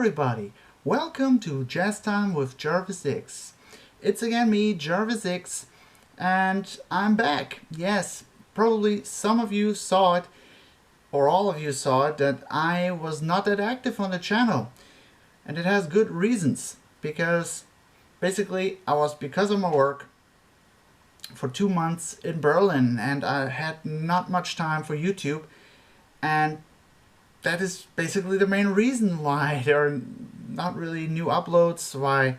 everybody! Welcome to Jazz Time with Jarvis X. It's again me, Jarvis X, and I'm back. Yes, probably some of you saw it, or all of you saw it, that I was not that active on the channel. And it has good reasons, because basically because of my work for 2 months in Berlin, and I had not much time for YouTube, and that is basically the main reason why there are not really new uploads, why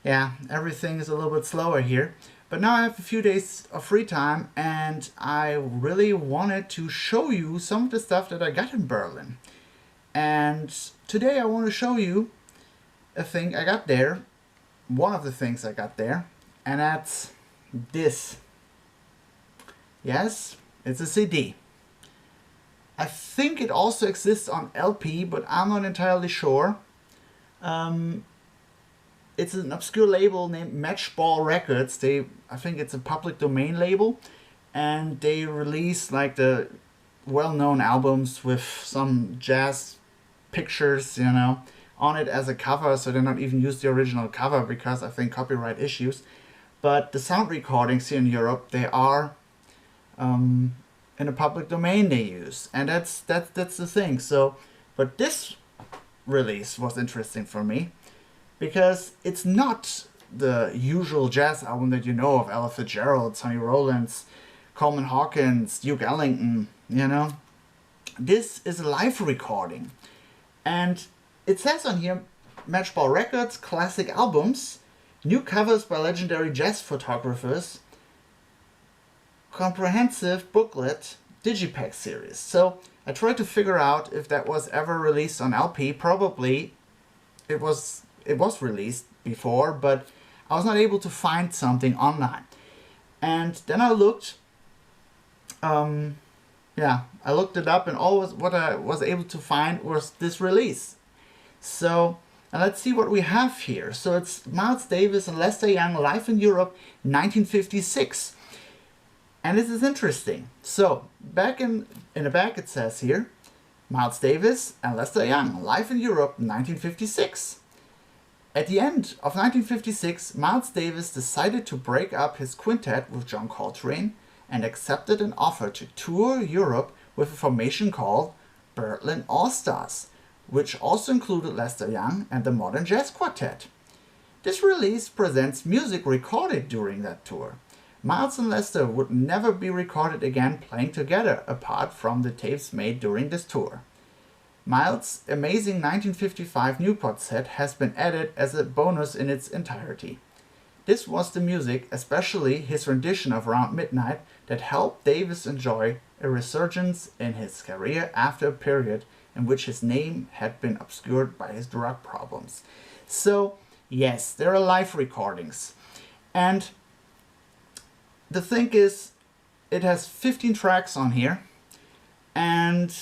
everything is a little bit slower here. But now I have a few days of free time, and I really wanted to show you some of the stuff that I got in Berlin. And today I want to show you a thing I got there, one of the things I got there, and that's this. Yes, it's a CD. I think it also exists on LP, but I'm not entirely sure. It's an obscure label named MatchBall Records. I think it's a public domain label, and they release like the well-known albums with some jazz pictures, on it as a cover. So they not even use the original cover because I think copyright issues. But the sound recordings here in Europe, they are in a public domain they use, and that's the thing. So, but this release was interesting for me because it's not the usual jazz album that you know of, Ella Fitzgerald, Sonny Rollins, Coleman Hawkins, Duke Ellington. This is a live recording, and it says on here, Matchball Records classic albums, new covers by legendary jazz photographers, comprehensive booklet, digipack series. So I tried to figure out if that was ever released on LP. Probably it was released before, but I was not able to find something online. And then I looked I looked it up, and what I was able to find was this release. So let's see what we have here. So it's Miles Davis and Lester Young live in Europe 1956. And this is interesting. So, back in the back it says here, Miles Davis and Lester Young, live in Europe, 1956. At the end of 1956, Miles Davis decided to break up his quintet with John Coltrane and accepted an offer to tour Europe with a formation called Berlin All-Stars, which also included Lester Young and the Modern Jazz Quartet. This release presents music recorded during that tour. Miles and Lester would never be recorded again playing together, apart from the tapes made during this tour. Miles' amazing 1955 Newport set has been added as a bonus in its entirety. This was the music, especially his rendition of Around Midnight, that helped Davis enjoy a resurgence in his career after a period in which his name had been obscured by his drug problems. So, yes, there are live recordings. And the thing is, it has 15 tracks on here, and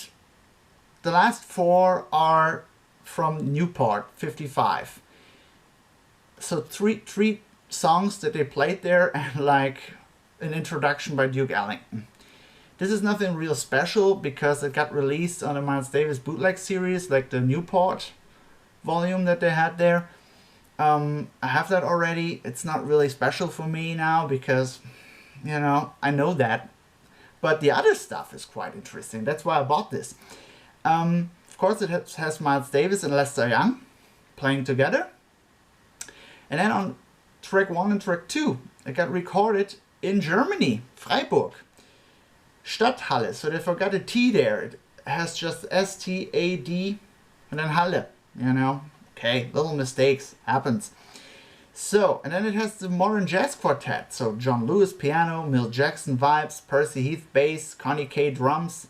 the last 4 are from Newport 55. So three songs that they played there, and like an introduction by Duke Ellington. This is nothing real special because it got released on the Miles Davis bootleg series, like the Newport volume that they had there. I have that already. It's not really special for me now because I know that. But the other stuff is quite interesting. That's why I bought this. Of course, it has Miles Davis and Lester Young playing together. And then on track 1 and track 2, it got recorded in Germany, Freiburg. Stadthalle, so they forgot a T there. It has just S-T-A-D and then Halle, Okay, little mistakes, happens. So, and then it has the Modern Jazz Quartet. So John Lewis piano, Milt Jackson vibes, Percy Heath bass, Connie Kay drums.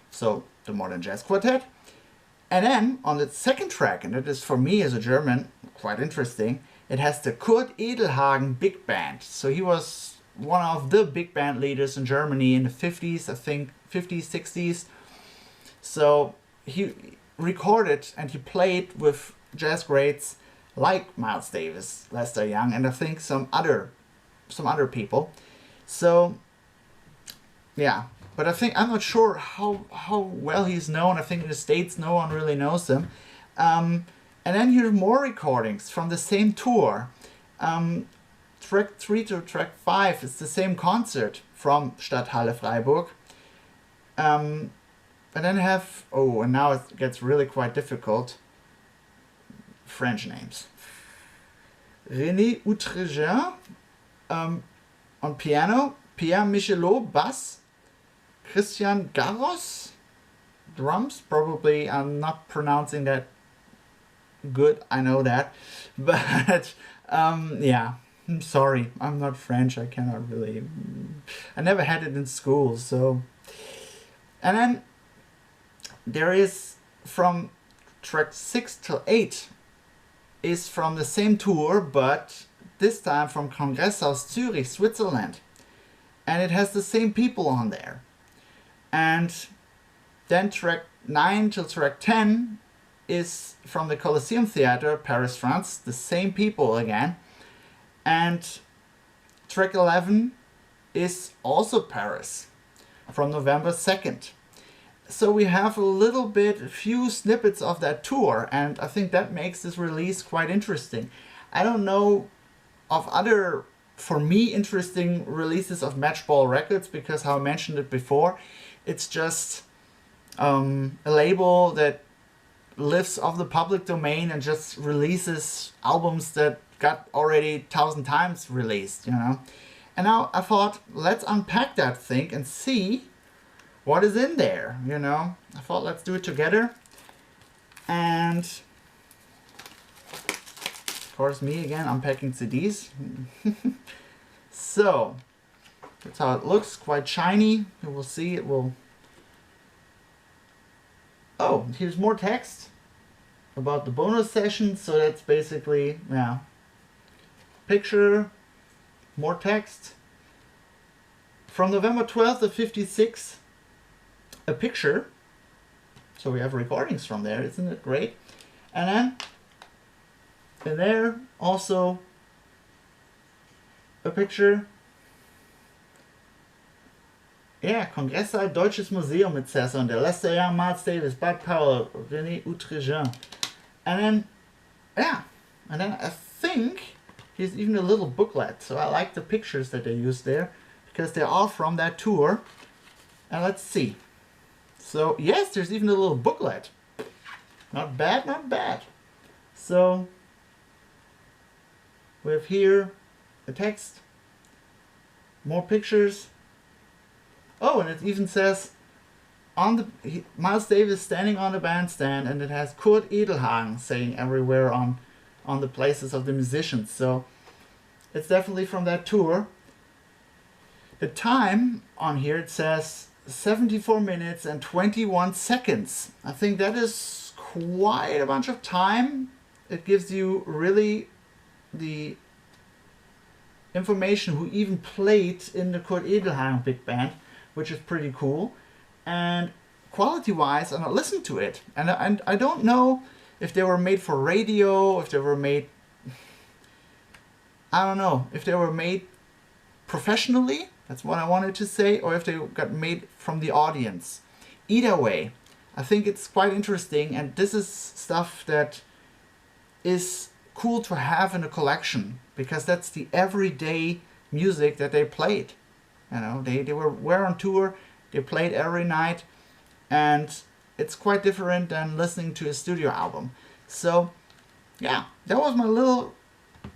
So the Modern Jazz Quartet. And then on the second track, and that is for me as a German quite interesting, it has the Kurt Edelhagen Big Band. So he was one of the big band leaders in Germany in the 50s, I think, 50s, 60s. So he recorded and he played with jazz greats like Miles Davis, Lester Young, and I think some other people. So yeah, but I'm not sure how well he's known. I think in the States no one really knows him. And And then here's more recordings from the same tour. Track 3 to track 5 is the same concert from Stadthalle Freiburg. And then have, oh, and now it gets really quite difficult, French names. René Outrejean on piano, Pierre Michelot bass, Christian Garros drums. Probably I'm not pronouncing that good, I know that, but yeah, I'm sorry, I'm not French, I cannot really, I never had it in school, so. And then there is from track 6 till 8 is from the same tour, but this time from Kongresshaus Zürich, Switzerland, and it has the same people on there. And then track 9 till track 10 is from the Colosseum Theatre, Paris, France, the same people again. And track 11 is also Paris, from November 2nd. So we have a few snippets of that tour, and I think that makes this release quite interesting. I don't know of other, for me, interesting releases of MatchBall Records, because how I mentioned it before, it's just a label that lives off the public domain and just releases albums that got already 1,000 times released, you know. And now I thought, let's unpack that thing and see what is in there, you know. I thought, let's do it together. And of course, me again, unpacking CDs. So that's how it looks, quite shiny. You will see it will. Oh, here's more text about the bonus session. So that's basically, yeah, picture, more text. From November 12th of 56, a picture. So we have recordings from there, isn't it great? And then in there also a picture. Yeah, Kongresssaal Deutsches Museum, it says on there. Lester Young, Miles Davis, Bud Powell, René Outrejean. And then, yeah, and then I think here's even a little booklet. So I like the pictures that they use there, because they're all from that tour. And let's see. So yes, there's even a little booklet. Not bad, not bad. So we have here the text, more pictures. Oh, and it even says Miles Davis standing on the bandstand, and it has Kurt Edelhagen saying everywhere on the places of the musicians. So it's definitely from that tour. The time on here, it says 74 minutes and 21 seconds. I think that is quite a bunch of time. It gives you really the information who even played in the Kurt Edelhagen big band, which is pretty cool. And quality-wise, and I listened to it, and I don't know if they were made for radio, if they were made, I don't know, if they were made professionally, that's what I wanted to say, or if they got made from the audience. Either way, I think it's quite interesting, and this is stuff that is cool to have in a collection, because that's the everyday music that they played. You know, they were on tour, they played every night, and it's quite different than listening to a studio album. So yeah, that was my little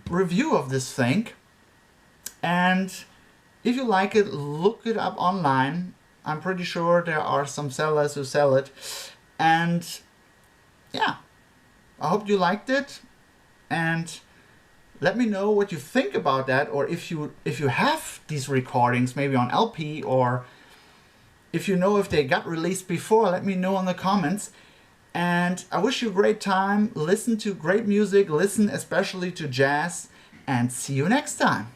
review of this thing. And if you like it, look it up online. I'm pretty sure there are some sellers who sell it. And yeah, I hope you liked it. And let me know what you think about that, or if you have these recordings maybe on LP, or if you know if they got released before, let me know in the comments. And I wish you a great time. Listen to great music, listen especially to jazz, and see you next time.